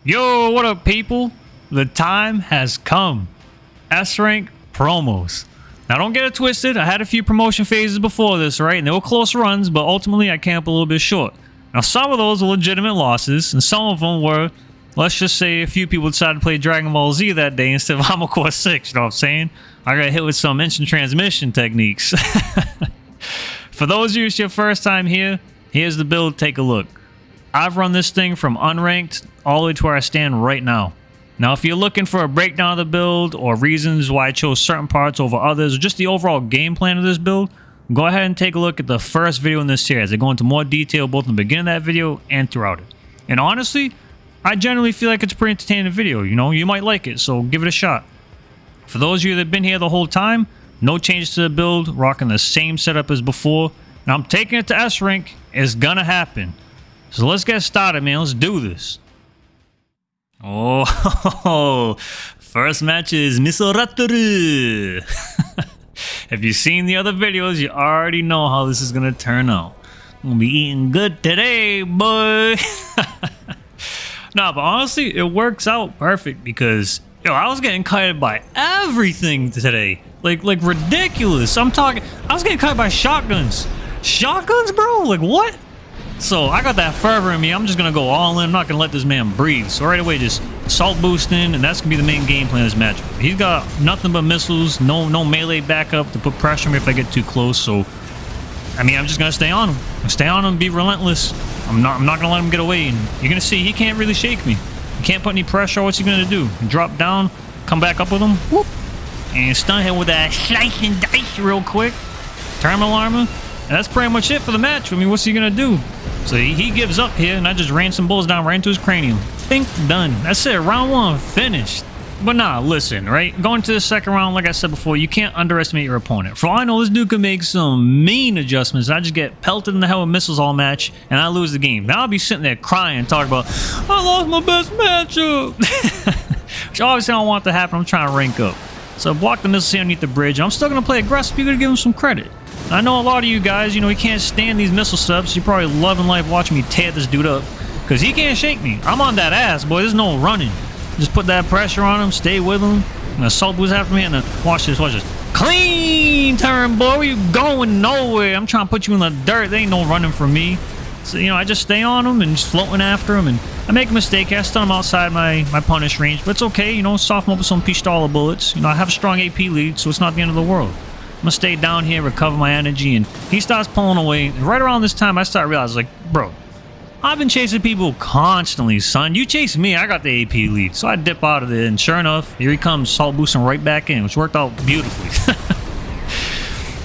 Yo, what up, people? The time has come. S-rank promos. Now, don't get it twisted. I had a few promotion phases before this, right? And they were close runs, but ultimately I came up a little bit short. Now, some of those were legitimate losses, and some of them were, let's just say, a few people decided to play Dragon Ball Z that day instead of Armor Core 6, you know what I'm saying? I got hit with some instant transmission techniques. For those of you it's your first time here, here's the build. Take a look. I've run this thing from unranked all the way to where I stand right now. Now, if you're looking for a breakdown of the build or reasons why I chose certain parts over others, or just the overall game plan of this build, go ahead and take a look at the first video in this series. I go into more detail both in the beginning of that video and throughout it. And honestly, I generally feel like it's a pretty entertaining video. You know, you might like it, so give it a shot. For those of you that have been here the whole time, no changes to the build, rocking the same setup as before. And I'm taking it to S rank. It's gonna happen. So let's get started, man. Let's do this. Oh, first match is Misoraturu. If you've seen the other videos, you already know how this is gonna turn out. I'm gonna be eating good today, boy. Nah, but honestly, it works out perfect because, yo, I was getting kited by everything today. Like ridiculous. I was getting kited by shotguns. Shotguns, bro? Like, what? So I got that fervor in me. I'm just gonna go all in. I'm not gonna let this man breathe. So right away, just assault boosting, and that's gonna be the main game plan of this match. He's got nothing but missiles, no melee backup to put pressure on me if I get too close. So I mean, I'm just gonna stay on him. Stay on him, be relentless. I'm not gonna let him get away. And you're gonna see he can't really shake me. He can't put any pressure. What's he gonna do? Drop down, come back up with him, whoop, and stun him with that slice and dice real quick. Terminal armor. And that's pretty much it for the match. I mean, what's he gonna do? So he gives up here, and I just ran some bullets down right into his cranium. Think done. That's it. Round one finished. But nah, listen, right? Going to the second round, like I said before, you can't underestimate your opponent. For all I know, this dude can make some mean adjustments. I just get pelted in the head with missiles all match, and I lose the game. Now I'll be sitting there crying, talking about, I lost my best matchup. Which obviously I don't want to happen. I'm trying to rank up. So block the missiles here underneath the bridge. I'm still going to play aggressive. You're going to give him some credit. I know a lot of you guys, you know, you can't stand these missile subs. You're probably loving life watching me tear this dude up. Because he can't shake me. I'm on that ass, boy. There's no running. Just put that pressure on him. Stay with him. And assault boost after me. And then watch this. Watch this. Clean turn, boy. Where you going? Nowhere. I'm trying to put you in the dirt. There ain't no running from me. So, you know, I just stay on him and just floating after him. And I make a mistake. I stun him outside my punish range. But it's okay. You know, soften up with some pistola bullets. You know, I have a strong AP lead, so it's not the end of the world. I'm gonna stay down here, recover my energy, and he starts pulling away. And right around this time, I start realizing, like, bro, I've been chasing people constantly, son. You chase me, I got the AP lead. So I dip out of there, and sure enough, here he comes, salt boosting right back in, which worked out beautifully.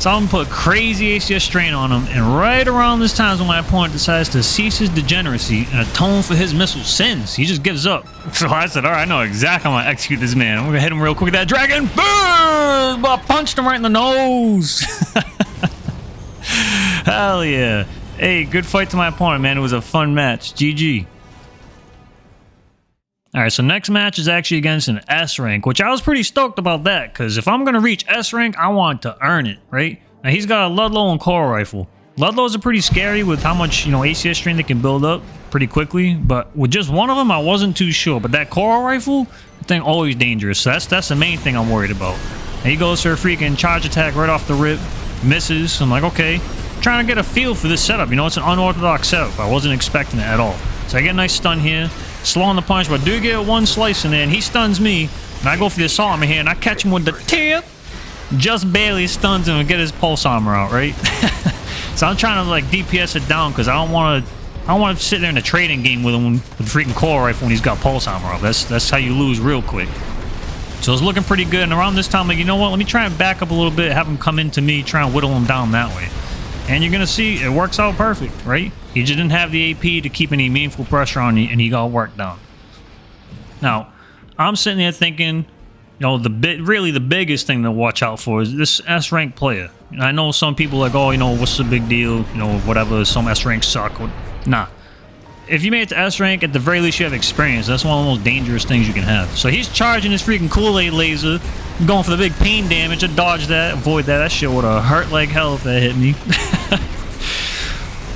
So I'm gonna put crazy ACS strain on him, and right around this time is when my opponent decides to cease his degeneracy and atone for his missile sins. He just gives up. So I said, all right, I know exactly how I'm gonna execute this man. I'm gonna hit him real quick with that dragon. Boom! But I punched him right in the nose. Hell yeah. Hey, good fight to my opponent, man. It was a fun match. GG. Alright, so next match is actually against an S rank, which I was pretty stoked about that, because if I'm going to reach S rank, I want to earn it, right? Now, he's got a Ludlow and Core Rifle. Ludlows are pretty scary with how much, you know, ACS strain they can build up pretty quickly, but with just one of them, I wasn't too sure. But that Core Rifle, I think always dangerous, so that's the main thing I'm worried about. And he goes for a freaking charge attack right off the rip, misses. So I'm like, okay, trying to get a feel for this setup. You know, it's an unorthodox setup. I wasn't expecting it at all. So I get a nice stun here. Slow on the punch, but I do get one slice in there, and he stuns me. And I go for the assault armor here, and I catch him with the tip. Just barely stuns him and get his pulse armor out, right? So I'm trying to like DPS it down because I don't want to sit there in a trading game with him with the freaking core rifle when he's got pulse armor out. That's how you lose real quick. So it's looking pretty good. And around this time, like, you know what? Let me try and back up a little bit, have him come into me, try and whittle him down that way. And you're gonna see it works out perfect, right? He just didn't have the AP to keep any meaningful pressure on you, and he got worked down. Now, I'm sitting there thinking, you know, really the biggest thing to watch out for is this S rank player. And I know some people are like, oh, you know, what's the big deal? You know, whatever. Some S ranks suck. Nah. If you made it to S rank, at the very least you have experience. That's one of the most dangerous things you can have. So he's charging his freaking Kool-Aid laser, going for the big pain damage. I dodge that, avoid that. That shit would have hurt like hell if that hit me.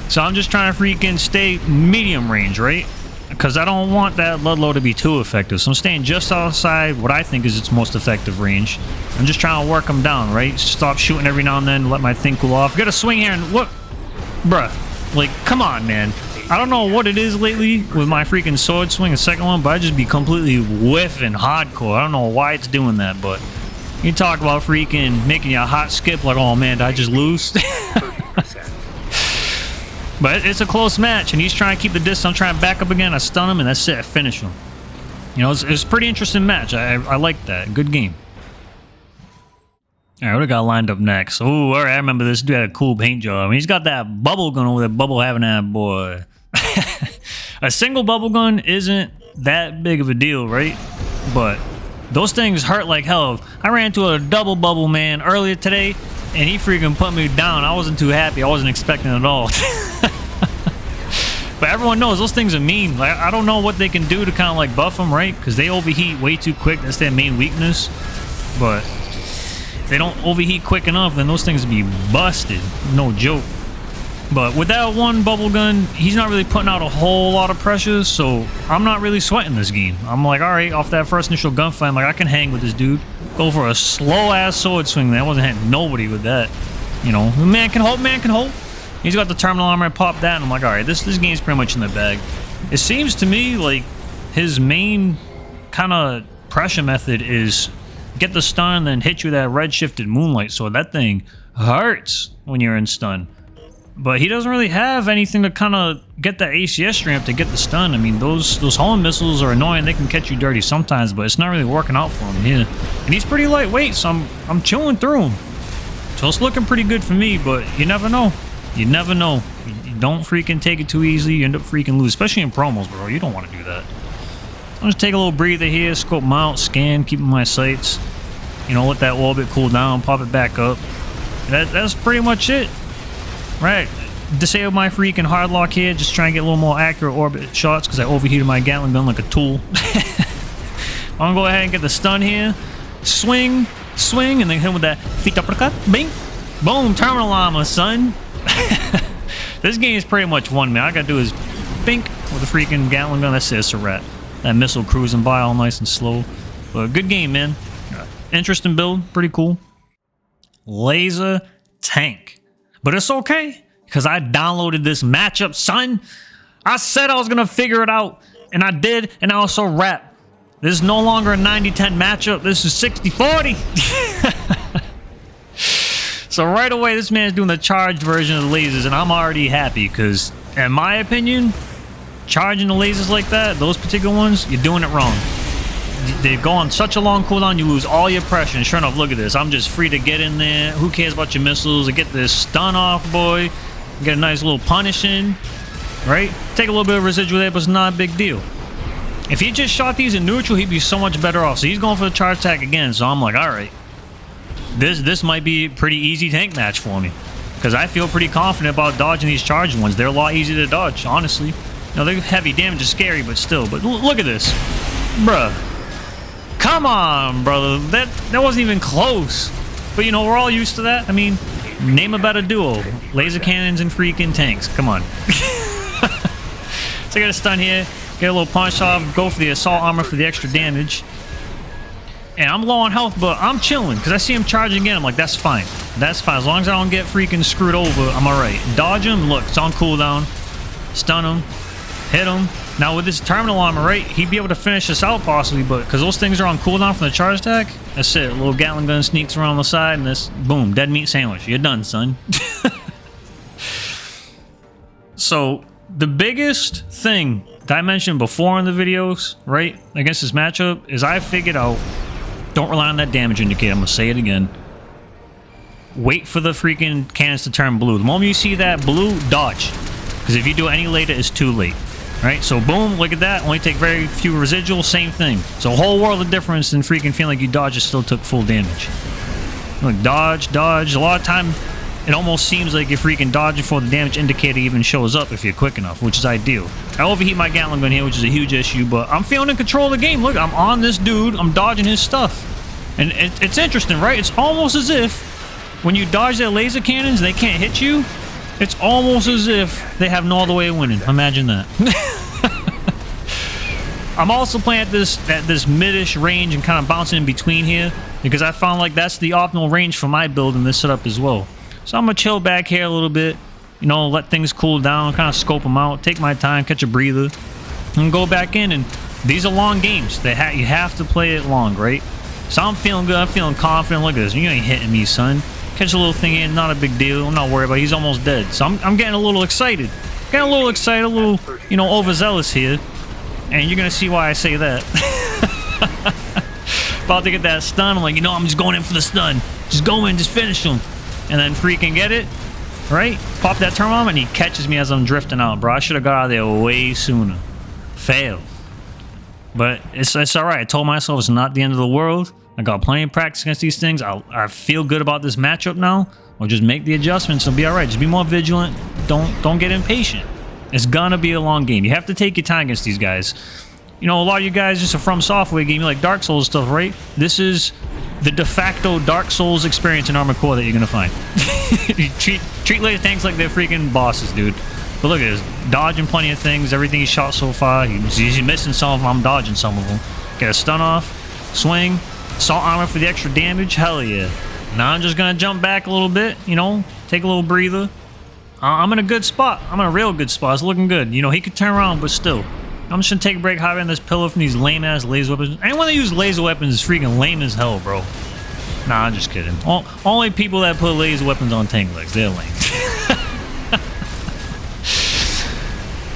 So I'm just trying to freaking stay medium range, right? because I don't want that Ludlow to be too effective. So I'm staying just outside what I think is its most effective range. I'm just trying to work them down, right? Stop shooting every now and then, let my thing cool off. Got a swing here and what? Bruh, like, come on, man. I don't know what it is lately with my freaking sword swing, the second one, but I just be completely whiffing hardcore. I don't know why it's doing that, but you talk about freaking making you a hot skip like, oh man, did I just lose? But it's a close match, and he's trying to keep the distance. I'm trying to back up again. I stun him, and that's it. I finish him. You know, it's a pretty interesting match. I like that. Good game. All right, what do we got lined up next? Oh, all right, I remember this dude had a cool paint job. I mean, he's got that bubble gun over there. Bubble having that boy. A single bubble gun isn't that big of a deal, right? But those things hurt like hell. I ran into a double bubble man earlier today, and he freaking put me down. I wasn't too happy. I wasn't expecting it at all. But everyone knows those things are mean. Like, I don't know what they can do to kind of like buff them, right? Because they overheat way too quick. That's their main weakness. But if they don't overheat quick enough, then those things will be busted. No joke. But with that one bubble gun, he's not really putting out a whole lot of pressure, so I'm not really sweating this game. I'm like, all right, off that first initial gunfight, I'm like, I can hang with this dude. Go for a slow-ass sword swing. That wasn't hitting nobody with that. You know, man can hold, man can hold. He's got the terminal armor. I popped that, and I'm like, all right, this game's pretty much in the bag. It seems to me like his main kind of pressure method is get the stun and then hit you with that redshifted moonlight sword. That thing hurts when you're in stun. But he doesn't really have anything to kind of get that ACS ramp to get the stun. I mean, those home missiles are annoying. They can catch you dirty sometimes, but it's not really working out for him here. And he's pretty lightweight, so I'm chilling through him. So it's looking pretty good for me, but you never know. You never know. You don't freaking take it too easily. You end up freaking losing, especially in promos, bro. You don't want to do that. I'll just take a little breather here, scope them out, scan, keep my sights. You know, let that orbit cool down, pop it back up. That's pretty much it. Right, disable my freaking hard lock here, just try and get a little more accurate orbit shots because I overheated my Gatling gun like a tool. I'm gonna go ahead and get the stun here. Swing, swing, and then hit him with that feet uppercut. Bing! Boom! Terminal armor, son! This game is pretty much one, man. All I gotta do is bink with a freaking Gatling gun. That's it, it's a rat. That missile cruising by all nice and slow. But good game, man. Interesting build, pretty cool. Laser tank. But it's okay, because I downloaded this matchup, son. I said I was going to figure it out, and I did, and I also rap. This is no longer a 90-10 matchup. This is 60-40. So right away, this man's doing the charged version of the lasers, and I'm already happy, because in my opinion, charging the lasers like that, those particular ones, you're doing it wrong. They go on such a long cooldown, you lose all your pressure. And sure enough, look at this. I'm just free to get in there. Who cares about your missiles? I get this stun off, boy. Get a nice little punish in, right? Take a little bit of residual there, but it's not a big deal. If he just shot these in neutral, he'd be so much better off. So he's going for the charge attack again. So I'm like, all right, this might be a pretty easy tank match for me, because I feel pretty confident about dodging these charged ones. They're a lot easier to dodge, honestly. Now, they're heavy damage is scary, but still. But look at this, bruh. Come on, brother. That wasn't even close. But, you know, we're all used to that. I mean, name a better duo. Laser cannons and freaking tanks. Come on. So I got a stun here. Get a little punch off. Go for the assault armor for the extra damage. And I'm low on health, but I'm chilling. Because I see him charging again. I'm like, that's fine. That's fine. As long as I don't get freaking screwed over, I'm alright. Dodge him. Look, it's on cooldown. Stun him. Hit him. Now with this terminal armor, right, he'd be able to finish this out possibly, but because those things are on cooldown from the charge attack, that's it. A little Gatling gun sneaks around the side and this, boom, dead meat sandwich. You're done, son. So the biggest thing that I mentioned before in the videos, right, against this matchup is I figured out, don't rely on that damage indicator. I'm going to say it again. Wait for the freaking cannons to turn blue. The moment you see that blue, dodge. Because if you do it any later, it's too late. Right, so boom, look at that. Only take very few residuals, same thing. So a whole world of difference in freaking feeling like you dodged and still took full damage. Look, dodge, dodge. A lot of time, it almost seems like you're freaking dodging before the damage indicator even shows up if you're quick enough, which is ideal. I overheat my Gatling gun here, which is a huge issue, but I'm feeling in control of the game. Look, I'm on this dude. I'm dodging his stuff. And it's interesting, right? It's almost as if when you dodge their laser cannons, they can't hit you. It's almost as if they have no other way of winning. Imagine that. I'm also playing at this mid-ish range and kind of bouncing in between here because I found like that's the optimal range for my build in this setup as well. So I'm gonna chill back here a little bit, you know, let things cool down, kind of scope them out, take my time, catch a breather, and go back in. And these are long games. You have to play it long, right? So I'm feeling good. I'm feeling confident. Look at this. You ain't hitting me, son. Catch a little thing in, not a big deal. I'm not worried about it. He's almost dead. So I'm getting a little excited. Getting a little excited, a little, you know, overzealous here. And you're going to see why I say that. About to get that stun. I'm like, you know, I'm just going in for the stun. Just go in, just finish him. And then freaking get it, right? Pop that turn on and he catches me as I'm drifting out, bro. I should have got out of there way sooner. Fail. But it's all right. I told myself it's not the end of the world. I got plenty of practice against these things. I feel good about this matchup now. Or just make the adjustments and be all right. Just be more vigilant. Don't get impatient. It's gonna be a long game. You have to take your time against these guys. You know, a lot of you guys just a From Software game, you like Dark Souls stuff, right? This is the de facto Dark Souls experience in Armored Core that you're gonna find. You treat laser tanks like they're freaking bosses, dude. But look at this, dodging plenty of things. Everything he shot so far, he's missing some of them. I'm dodging some of them. Get a stun off, swing, assault armor for the extra damage. Hell yeah. Now I'm just gonna jump back a little bit, you know, take a little breather. I'm in a good spot. I'm in a real good spot. It's looking good. You know, he could turn around, but still. I'm just gonna take a break, hide behind this pillar from these lame-ass laser weapons. Anyone that uses laser weapons is freaking lame as hell, bro. Nah, I'm just kidding. Only people that put laser weapons on tank legs, they're lame.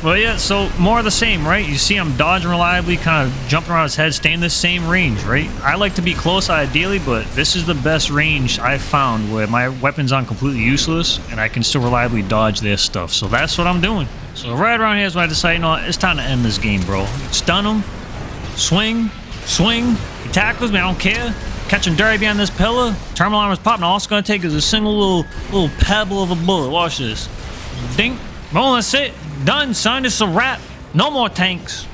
Well, yeah, so more of the same, right? You see I'm dodging reliably, kind of jumping around his head, staying in the same range, right? I like to be close ideally, but this is the best range I've found where my weapons aren't completely useless and I can still reliably dodge their stuff. So that's what I'm doing. So right around here is when I decide, you know what, it's time to end this game, bro. Stun him, swing, he tackles me, I don't care. Catch him dirty behind this pillar, terminal armor's popping. All it's gonna take is a single little pebble of a bullet. Watch this. Ding. Well, that's it. Done, son. It's a wrap. No more tanks.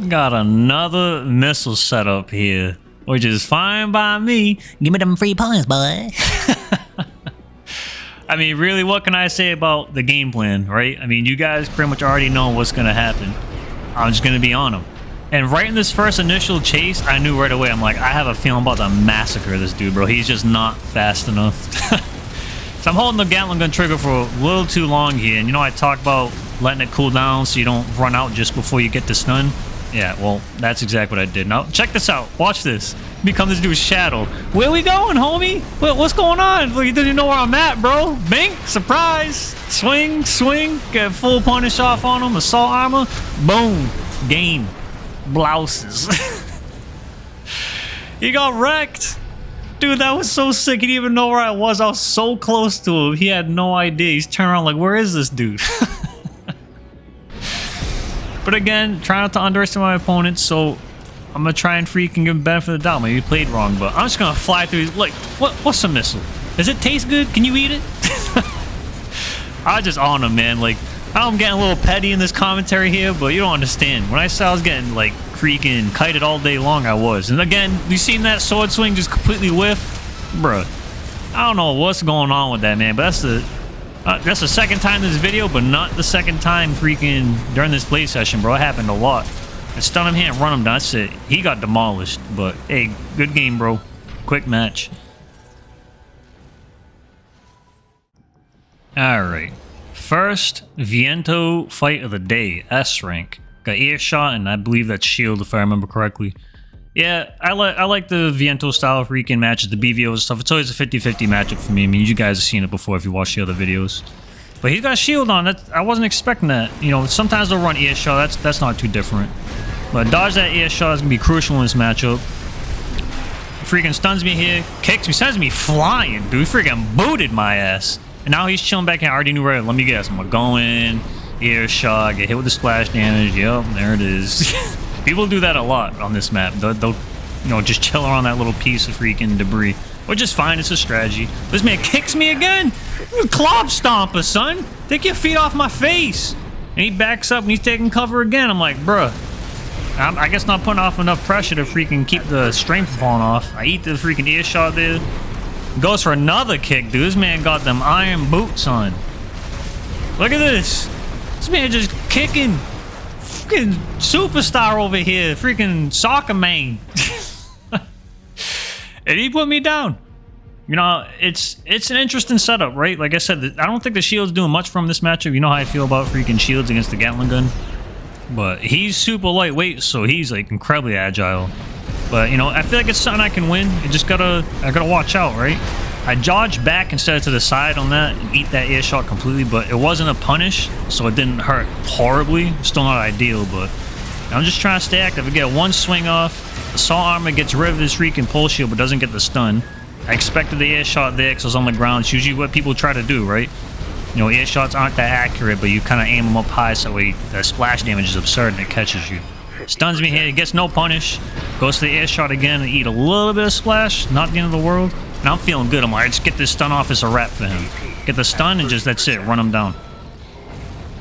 Got another missile setup here, which is fine by me. Give me them free points, boy. I mean, really, what can I say about the game plan, right? I mean, you guys pretty much already know what's going to happen. I'm just going to be on them. And right in this first initial chase, I knew right away, I'm like, I have a feeling about to massacre this dude, bro. He's just not fast enough. So I'm holding the Gatling Gun trigger for a little too long here. And you know, I talked about letting it cool down so you don't run out just before you get the stun. Yeah, well, that's exactly what I did. Now, check this out. Watch this. Become this dude's shadow. Where we going, homie? What's going on? Look, you didn't know where I'm at, bro. Bink, surprise. Swing, get full punish off on him. Assault armor. Boom. Game. Blouses. He got wrecked. Dude, that was so sick. He didn't even know where I was. I was so close to him. He had no idea. He's turning around like, where is this dude? But again, try not to underestimate my opponents, so I'm going to try and freaking give him benefit of the doubt. Maybe he played wrong, but I'm just going to fly through his... Like, what's a missile? Does it taste good? Can you eat it? I just on him, man. Like, I know I'm getting a little petty in this commentary here, but you don't understand. When I said I was getting, like, freaking kited all day long, I was. And again, you seen that sword swing just completely whiff? Bruh. I don't know what's going on with that, man, but that's the second time in this video, but not the second time freaking during this play session, bro. It happened a lot. I stun him here and run him down. That's it. He got demolished, but hey, good game, bro. Quick match. Alright. First, Viento fight of the day, S rank. Got earshot, and I believe that's shield if I remember correctly. Yeah, I like the Viento style freaking matches, the BVO and stuff. It's always a 50-50 matchup for me. I mean, you guys have seen it before if you watch the other videos. But he's got shield on. I wasn't expecting that. You know, sometimes they'll run earshot. That's not too different. But dodge that earshot is going to be crucial in this matchup. Freaking stuns me here, kicks me, sends me flying, dude. Freaking booted my ass. And now he's chilling back in. I already knew where. Let me guess. I'm going to go in, earshot, get hit with the splash damage. Yep, there it is. People do that a lot on this map. They'll, you know, just chill around that little piece of freaking debris. Which is fine, it's a strategy. This man kicks me again! Clob stomper, son! Take your feet off my face! And he backs up and he's taking cover again. I'm like, bruh. I guess not putting off enough pressure to freaking keep the strength from falling off. I eat the freaking earshot there. Goes for another kick, dude. This man got them iron boots on. Look at this. This man just kicking. Freaking superstar over here. Freaking soccer man. And he put me down. You know, it's an interesting setup, right? Like I said, I don't think the shield's doing much from this matchup. You know how I feel about freaking shields against the Gatling gun. But he's super lightweight, so he's like incredibly agile. But you know, I feel like it's something I can win. I gotta watch out, right? I dodged back instead of to the side on that and eat that air shot completely, but it wasn't a punish, so it didn't hurt horribly. Still not ideal, but I'm just trying to stay active. I get one swing off, assault armor gets rid of his freaking pole shield, but doesn't get the stun. I expected the air shot there because I was on the ground. It's usually what people try to do, right? You know, air shots aren't that accurate, but you kind of aim them up high so that way the splash damage is absurd and it catches you. Stuns me here, gets no punish. Goes to the air shot again and eat a little bit of splash. Not the end of the world. And I'm feeling good. I'm like, just get this stun off as a wrap for him. Get the stun and just, that's it, run him down.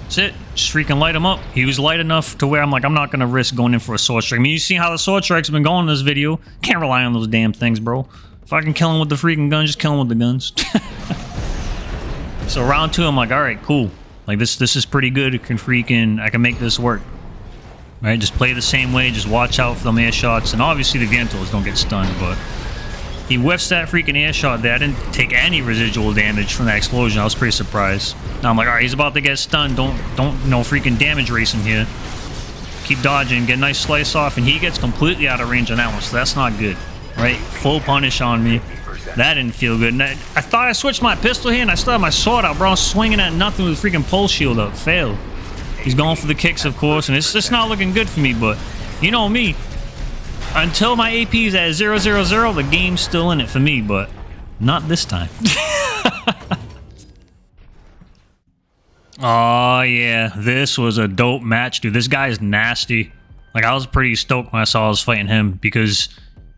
That's it. Just freaking light him up. He was light enough to where I'm like, I'm not going to risk going in for a sword strike. I mean, you see how the sword strikes have been going in this video. Can't rely on those damn things, bro. If I can kill him with the freaking gun, just kill him with the guns. So round 2, I'm like, all right, cool. Like this is pretty good. I can make this work. Right, just play the same way. Just watch out for them air shots, and obviously the vientos don't get stunned. But he whiffs that freaking air shot there. I didn't take any residual damage from that explosion. I was pretty surprised. Now I'm like, all right, he's about to get stunned. Don't no freaking damage race him here. Keep dodging, get a nice slice off, and he gets completely out of range on that one. So that's not good. Right, full punish on me. That didn't feel good. And I thought I switched my pistol here, and I still had my sword out, bro. I'm swinging at nothing with a freaking pole shield up. Failed. He's going for the kicks, of course, and it's just not looking good for me, but you know me. Until my AP is at 000, the game's still in it for me, but not this time. Oh, yeah. This was a dope match, dude. This guy's nasty. Like, I was pretty stoked when I saw I was fighting him, because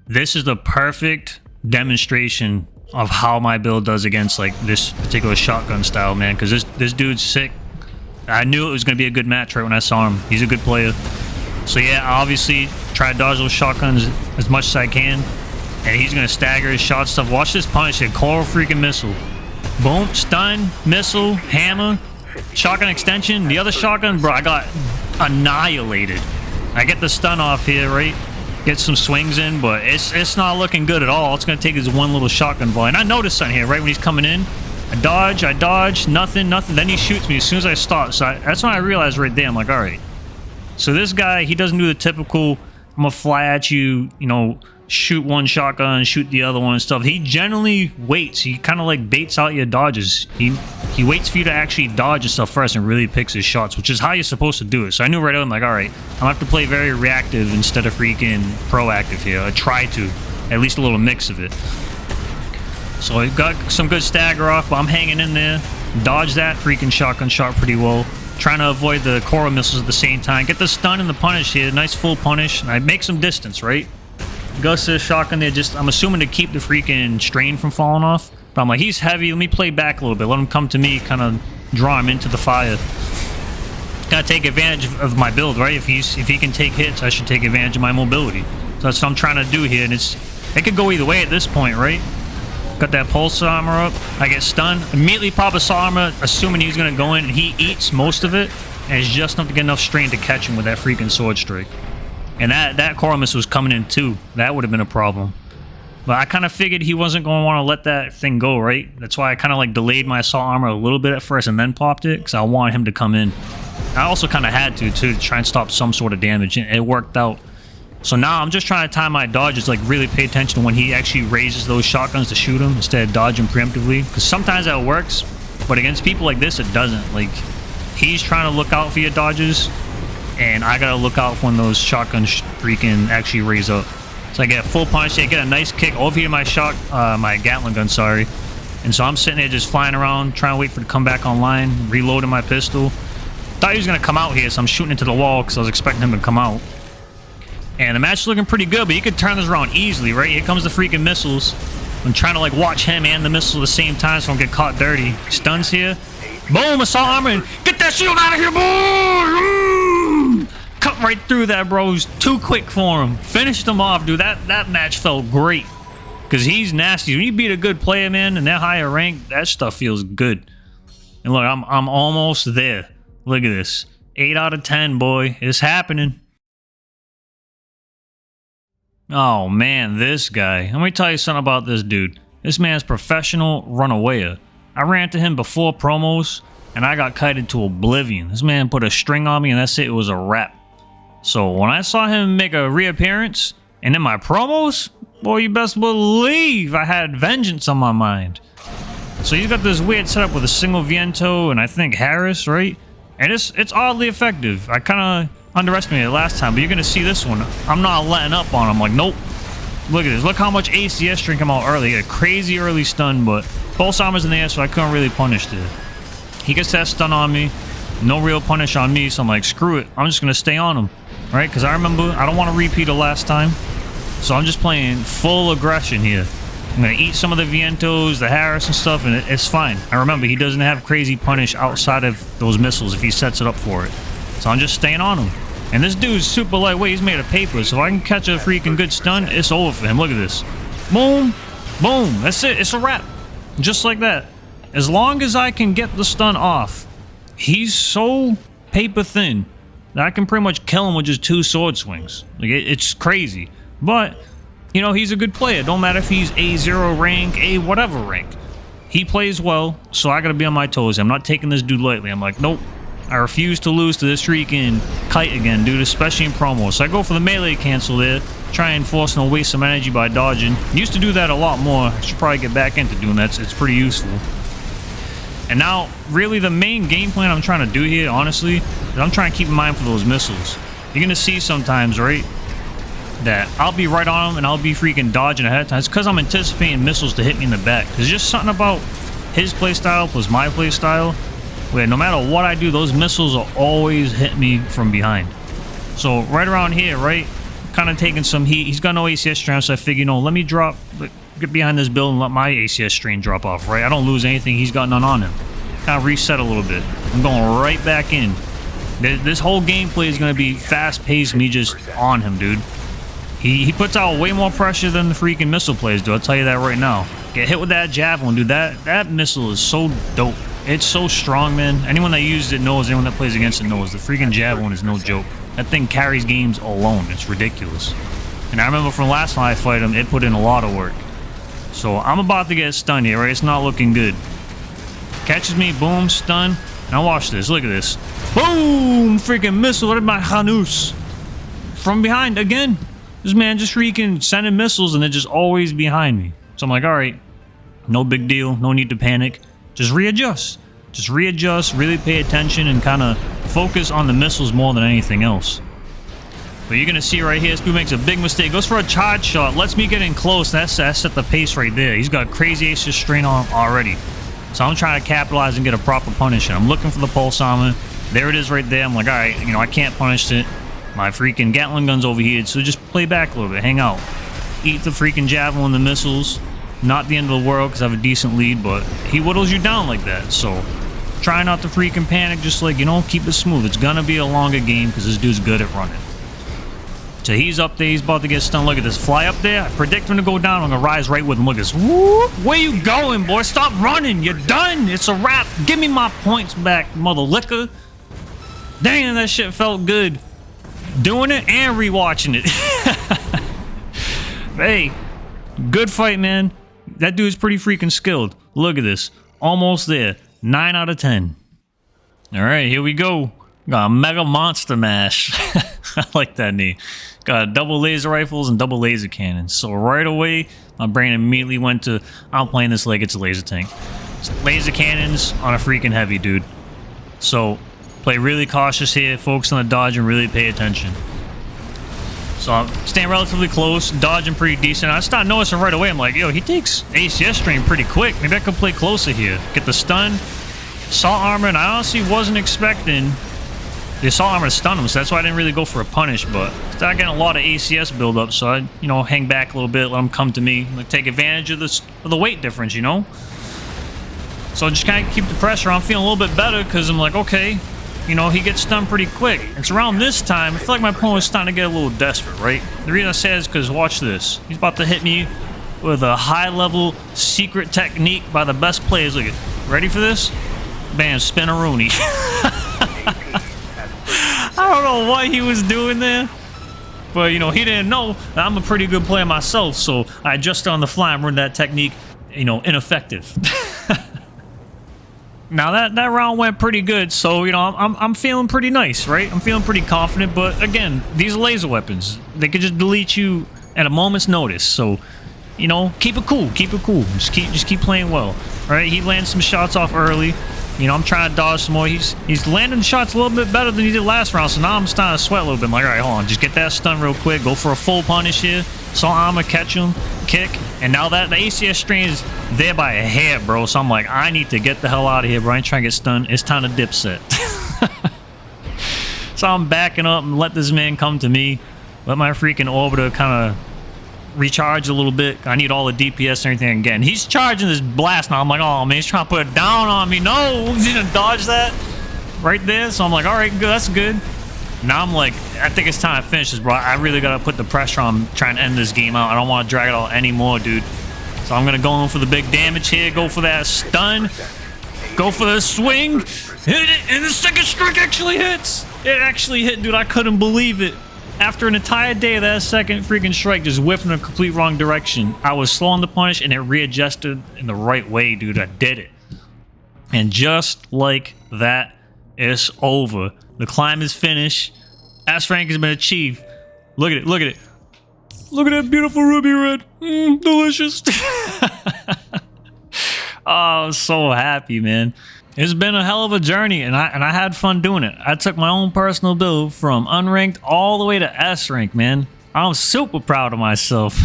this is the perfect demonstration of how my build does against, like, this particular shotgun style, man, because this dude's sick. I knew it was going to be a good match right when I saw him. He's a good player. So yeah, I obviously try to dodge those shotguns as much as I can. And he's going to stagger his shot stuff. Watch this punish here. Coral freaking missile. Boom. Stun. Missile. Hammer. Shotgun extension. The other shotgun, bro, I got annihilated. I get the stun off here, right? Get some swings in, but it's not looking good at all. It's going to take his one little shotgun volley. And I noticed something here, right when he's coming in. I dodge, nothing. Then he shoots me as soon as I stop. So that's when I realized right there, I'm like, all right. So this guy, he doesn't do the typical, I'm going to fly at you, you know, shoot one shotgun, shoot the other one and stuff. He generally waits. He kind of like baits out your dodges. He waits for you to actually dodge and stuff first and really picks his shots, which is how you're supposed to do it. So I knew right away, I'm like, all right, I'm going to have to play very reactive instead of freaking proactive here. I try to, at least a little mix of it. So I got some good stagger off, but I'm hanging in there. Dodge that freaking shotgun shot pretty well. Trying to avoid the coral missiles at the same time. Get the stun and the punish here. Nice full punish. And I make some distance, right? Goes to the shotgun there. Just, I'm assuming to keep the freaking strain from falling off. But I'm like, he's heavy. Let me play back a little bit. Let him come to me. Kind of draw him into the fire. Gotta take advantage of my build, right? If he can take hits, I should take advantage of my mobility. So that's what I'm trying to do here. And it could go either way at this point, right? Got that pulse armor up. I get stunned. Immediately pop a saw armor, assuming he's going to go in. And he eats most of it. And it's just enough to get enough strain to catch him with that freaking sword strike. And that coral missile was coming in too. That would have been a problem. But I kind of figured he wasn't going to want to let that thing go, right? That's why I kind of like delayed my assault armor a little bit at first and then popped it. Because I wanted him to come in. I also kind of had to try and stop some sort of damage. And it worked out. So now I'm just trying to time my dodges, like really pay attention to when he actually raises those shotguns to shoot him instead of dodging preemptively. Because sometimes that works, but against people like this, it doesn't. Like, he's trying to look out for your dodges, and I gotta look out for when those shotguns freaking actually raise up. So I get a full punch, I get a nice kick over here, my Gatling gun, sorry. And so I'm sitting there just flying around, trying to wait for it to come back online, reloading my pistol. Thought he was gonna come out here, so I'm shooting into the wall because I was expecting him to come out. And the match is looking pretty good, but you could turn this around easily, right? Here comes the freaking missiles. I'm trying to, like, watch him and the missile at the same time so I don't get caught dirty. Stuns here. Boom, assault armor, and get that shield out of here, boy! Cut right through that, bro. It was too quick for him. Finished him off, dude. That match felt great. Because he's nasty. When you beat a good player, man, and that higher rank, that stuff feels good. And look, I'm almost there. Look at this. 8 out of 10, boy. It's happening. Oh, man, this guy. Let me tell you something about this dude. This man's professional runawayer. I ran to him before promos, and I got kited to oblivion. This man put a string on me, and that's it. It was a wrap. So when I saw him make a reappearance, and in my promos, boy, you best believe I had vengeance on my mind. So he's got this weird setup with a single viento and I think Harris, right? And it's oddly effective. I kind of underestimated it last time, but you're going to see this one. I'm not letting up on him. Like, nope. Look at this. Look how much ACS string come out early. He had a crazy early stun, but pulse armor's in the air, so I couldn't really punish it. He gets that stun on me. No real punish on me, so I'm like, screw it. I'm just going to stay on him, right? Because I remember I don't want to repeat of last time. So I'm just playing full aggression here. I'm going to eat some of the vientos, the Harris and stuff, and it's fine. I remember he doesn't have crazy punish outside of those missiles if he sets it up for it. So I'm just staying on him. And this dude's super lightweight. He's made of paper, so if I can catch a freaking good stun, it's over for him. Look at this. Boom. Boom. That's it. It's a wrap. Just like that. As long as I can get the stun off, he's so paper thin that I can pretty much kill him with just 2 sword swings. Like, it's crazy. But, you know, he's a good player. Don't matter if he's A0 rank, A whatever rank. He plays well, so I gotta be on my toes. I'm not taking this dude lightly. I'm like, nope. I refuse to lose to this freaking kite again, dude, especially in promos. So I go for the melee cancel there, try and force and waste some energy by dodging. Used to do that a lot more. I should probably get back into doing that. It's pretty useful. And now, really, the main game plan I'm trying to do here, honestly, is I'm trying to keep in mind for those missiles. You're gonna see sometimes, right, that I'll be right on them and I'll be freaking dodging ahead of time. It's because I'm anticipating missiles to hit me in the back. There's just something about his playstyle plus my playstyle where no matter what I do, those missiles will always hit me from behind. So right around here, right, kind of taking some heat. He's got no ACS strain, so I figure, you know, let me get behind this build and let my ACS strain drop off, right? I don't lose anything. He's got none on him. Kind of reset a little bit. I'm going right back in. This whole gameplay is going to be fast-paced, me just on him, dude. He puts out way more pressure than the freaking missile players do. I'll tell you that right now. Get hit with that javelin, dude. That missile is so dope. It's so strong, man. Anyone that uses it knows. Anyone that plays against it knows. The freaking javelin is no joke. That thing carries games alone. It's ridiculous. And I remember from last time I fight him, it put in a lot of work. So I'm about to get stunned here, right? It's not looking good. Catches me, boom, stun. Now watch this. Look at this. Boom! Freaking missile at my Hanus. From behind again. This man just freaking sending missiles and they're just always behind me. So I'm like, alright, no big deal, no need to panic. Just readjust. Just readjust, really pay attention, and kind of focus on the missiles more than anything else. But you're going to see right here, this dude makes a big mistake. Goes for a charge shot, lets me get in close. That set the pace right there. He's got crazy ACS strain on him already. So I'm trying to capitalize and get a proper punish. And I'm looking for the pulse armor. There it is right there. I'm like, alright, you know, I can't punish it. My freaking Gatling Gun's overheated, so just play back a little bit, hang out. Eat the freaking javelin, the missiles. Not the end of the world because I have a decent lead, but he whittles you down like that. So try not to freaking panic, just like, you know, keep it smooth. It's gonna be a longer game because this dude's good at running. So he's up there, he's about to get stunned. Look at this, fly up there. I predict him to go down. I'm gonna rise right with him. Look at this. Whoop. Where you going, boy? Stop running. You're done. It's a wrap. Give me my points back, mother liquor. Dang, that shit felt good. Doing it and rewatching it. Hey, good fight, man. That dude's pretty freaking skilled. Look at this. Almost there. 9 out of 10. Alright, here we go. Got a Mega Monster Mash. I like that name. Got double laser rifles and double laser cannons. So right away, my brain immediately went to, I'm playing this like it's a laser tank. So laser cannons on a freaking heavy, dude. So play really cautious here. Focus on the dodge and really pay attention. So I'm staying relatively close, dodging pretty decent. I start noticing right away, I'm like, yo, he takes ACS strain pretty quick. Maybe I could play closer here. Get the stun, assault armor, and I honestly wasn't expecting the assault armor to stun him, so that's why I didn't really go for a punish, but I started getting a lot of ACS buildup, so I, you know, hang back a little bit, let him come to me, like take advantage of the weight difference, you know? So just kind of keep the pressure. I'm feeling a little bit better because I'm like, okay, you know, he gets stunned pretty quick. It's around this time, I feel like my opponent's starting to get a little desperate, right? The reason I say that is because, watch this. He's about to hit me with a high-level secret technique by the best players. Look at, ready for this? Bam, spin a Rooney. I don't know what he was doing there. But, you know, he didn't know that I'm a pretty good player myself, so I adjusted on the fly and run that technique, you know, ineffective. Now, that round went pretty good, so, you know, I'm feeling pretty nice, right? I'm feeling pretty confident, but, again, these laser weapons, they could just delete you at a moment's notice, so, you know, keep it cool, just keep playing well, right? He landed some shots off early. You know, I'm trying to dodge some more. He's landing shots a little bit better than he did last round, so now I'm starting to sweat a little bit. I'm like, all right, hold on, just get that stun real quick. Go for a full punish here. So I'm gonna catch him, kick, and now that the ACS strain is there by a hair, bro. So I'm like, I need to get the hell out of here, bro. I ain't trying to get stunned. It's time to dip set. So I'm backing up and let this man come to me. Let my freaking orbiter kind of recharge a little bit. I need all the DPS and everything again. He's charging this blast now. I'm like, oh man, he's trying to put it down on me. No, he's gonna dodge that right there. So I'm like, all right, good, that's good. Now I'm like, I think it's time to finish this, bro. I really gotta put the pressure on trying to end this game out. I don't want to drag it out anymore, dude. So I'm gonna go in for the big damage here. Go for that stun. Go for the swing. Hit it, and the second strike actually hits. It actually hit, dude. I couldn't believe it. After an entire day of that second freaking strike just whiffing in a complete wrong direction, I was slow on the punish and it readjusted in the right way, dude. I did it. And just like that, it's over. The climb is finished. S rank has been achieved. Look at it, look at it. Look at that beautiful ruby red. Delicious. Oh, I'm so happy, man. It's been a hell of a journey, and I had fun doing it. I took my own personal build from unranked all the way to S rank, man. I'm super proud of myself.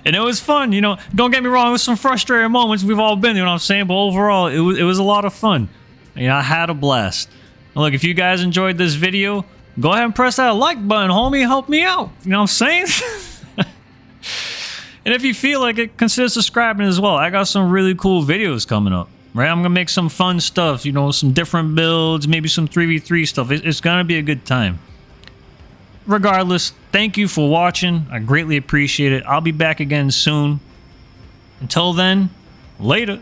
And it was fun, you know. Don't get me wrong, it was some frustrating moments. We've all been, you know what I'm saying? But overall, it was a lot of fun. You know, I had a blast. And look, if you guys enjoyed this video, go ahead and press that like button, homie. Help me out. You know what I'm saying? And if you feel like it, consider subscribing as well. I got some really cool videos coming up. Right, I'm gonna make some fun stuff, you know, some different builds, maybe some 3v3 stuff. It's gonna be a good time. Regardless, thank you for watching. I greatly appreciate it. I'll be back again soon. Until then, later.